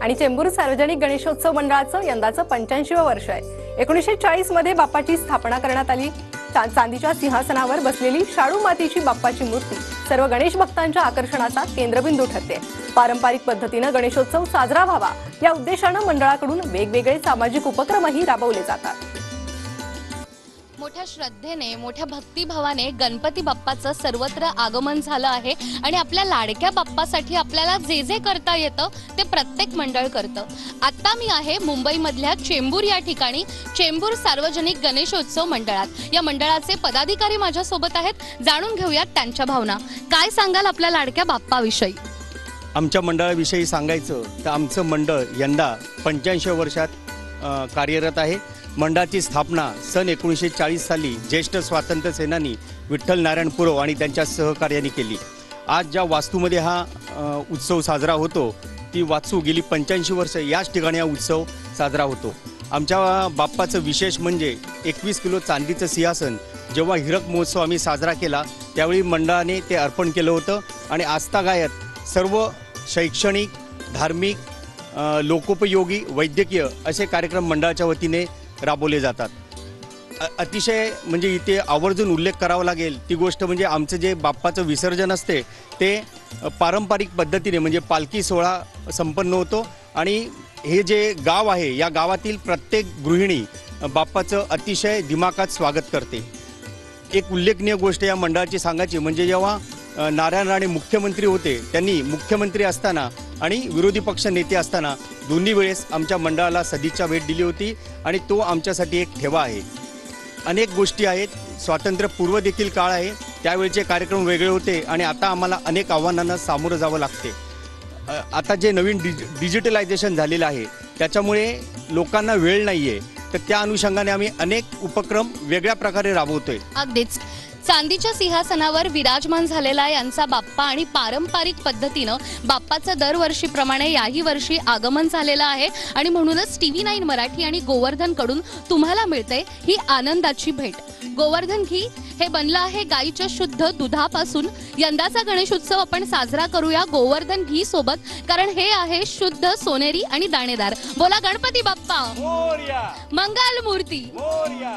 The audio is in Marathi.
आणि चेंबूर सार्वजनिक गणेशोत्सव मंडळाचं यंदाचं 85वं वर्ष आहे। 1940 मध्ये बाप्पाची स्थापना करण्यात आली। चांदीच्या सिंहासनावर बसलेली शाडू मातीची बाप्पाची मूर्ती सर्व गणेश भक्तांच्या आकर्षणाचा केंद्रबिंदू ठरते। पारंपरिक पद्धतीने गणेशोत्सव साजरा व्हावा या उद्देशाने मंडळाकडून वेगवेगळे सामाजिक उपक्रमही राबवले जातात। मोठ्या श्रद्धेने मोठ्या भक्तिभावाने गणपती बाप्पाचं सर्वत्र आगमन झालं आहे आणि आपल्या लाडक्या बाप्पासाठी आपल्याला जे जे करता येतं ते प्रत्येक मंडळ करतं। आता मी आहे मुंबईमधल्या चेंबूर या ठिकाणी, चेंबूर सार्वजनिक गणेशोत्सव मंडळात। या मंडळाचे पदाधिकारी माझ्या सोबत आहेत, जाणून घेऊयात त्यांच्या भावना। काय सांगाल आपल्या लाडक्या बाप्पाविषयी? आमच्या मंडळाविषयी सांगायचं तर आमचं मंडळ यंदा 85 वर्षात कार्यरत आहे। मंडळाची स्थापना सन 1940 साली ज्येष्ठ स्वातंत्र्य सेनानी विठ्ठल नारायण पुरव आणि त्यांच्या सहकार्याने केली। आज ज्या वास्तूमध्ये हा उत्सव साजरा होतो ती वास्तू गेली 85 वर्ष याच ठिकाणी हा उत्सव साजरा होतो। आमच्या बाप्पाचं विशेष म्हणजे 21 किलो चांदीचं सिंहासन जेव्हा हिरक महोत्सव आम्ही साजरा केला त्यावेळी मंडळाने ते अर्पण केलं होतं आणि आस्थागायत सर्व शैक्षणिक, धार्मिक, लोकोपयोगी, वैद्यकीय असे कार्यक्रम मंडळाच्या वतीने राबवले जातात। अतिशय म्हणजे इथे आवर्जून उल्लेख करावा लागेल ती गोष्ट म्हणजे आमचं जे बाप्पाचं विसर्जन असते ते पारंपरिक पद्धतीने म्हणजे पालखी सोहळा संपन्न होतो आणि हे जे गाव आहे या गावातील प्रत्येक गृहिणी बाप्पाचं अतिशय दिमाखात स्वागत करते। एक उल्लेखनीय गोष्ट या मंडळाची सांगायची म्हणजे जेव्हा नारायण राणे मुख्यमंत्री होते त्यांनी मुख्यमंत्री असताना आणि विरोधी पक्ष नेते असताना दोन्ही वेळेस आमच्या मंडळाला सदिच्छा भेट दिली होती आणि तो आमच्यासाठी एक ठेवा आहे। अनेक गोष्टी आहेत, स्वातंत्र्यपूर्व देखील काळ आहे, त्यावेळचे कार्यक्रम वेगळे होते आणि आता आम्हाला अनेक आव्हानांना सामोरं जावं लागते। आता जे नवीन डिजिटलायझेशन झालेलं आहे त्याच्यामुळे लोकांना वेळ नाही आहे, तर त्या अनुषंगाने आम्ही अनेक उपक्रम वेगळ्या प्रकारे राबवतोय। अगदीच चांदीच्या सिंहासनावर विराजमान झालेला यांचा बाप्पा आणि पारंपरिक पद्धतीनं बाप्पाचं दरवर्षीप्रमाणे याही वर्षी आगमन झालेलं आहे आणि म्हणूनच TV9 मराठी आणि गोवर्धन कडून तुम्हाला मिळते ही आनंदाची भेट। गोवर्धन घी हे बनलं आहे गाईच्या शुद्ध दुधापासून। यंदाचा गणेशोत्सव आपण साजरा करूया गोवर्धन घी सोबत, कारण हे आहे शुद्ध, सोनेरी आणि दाणेदार। बोला गणपती बाप्पा मोरया, मंगल मूर्ती मोरया।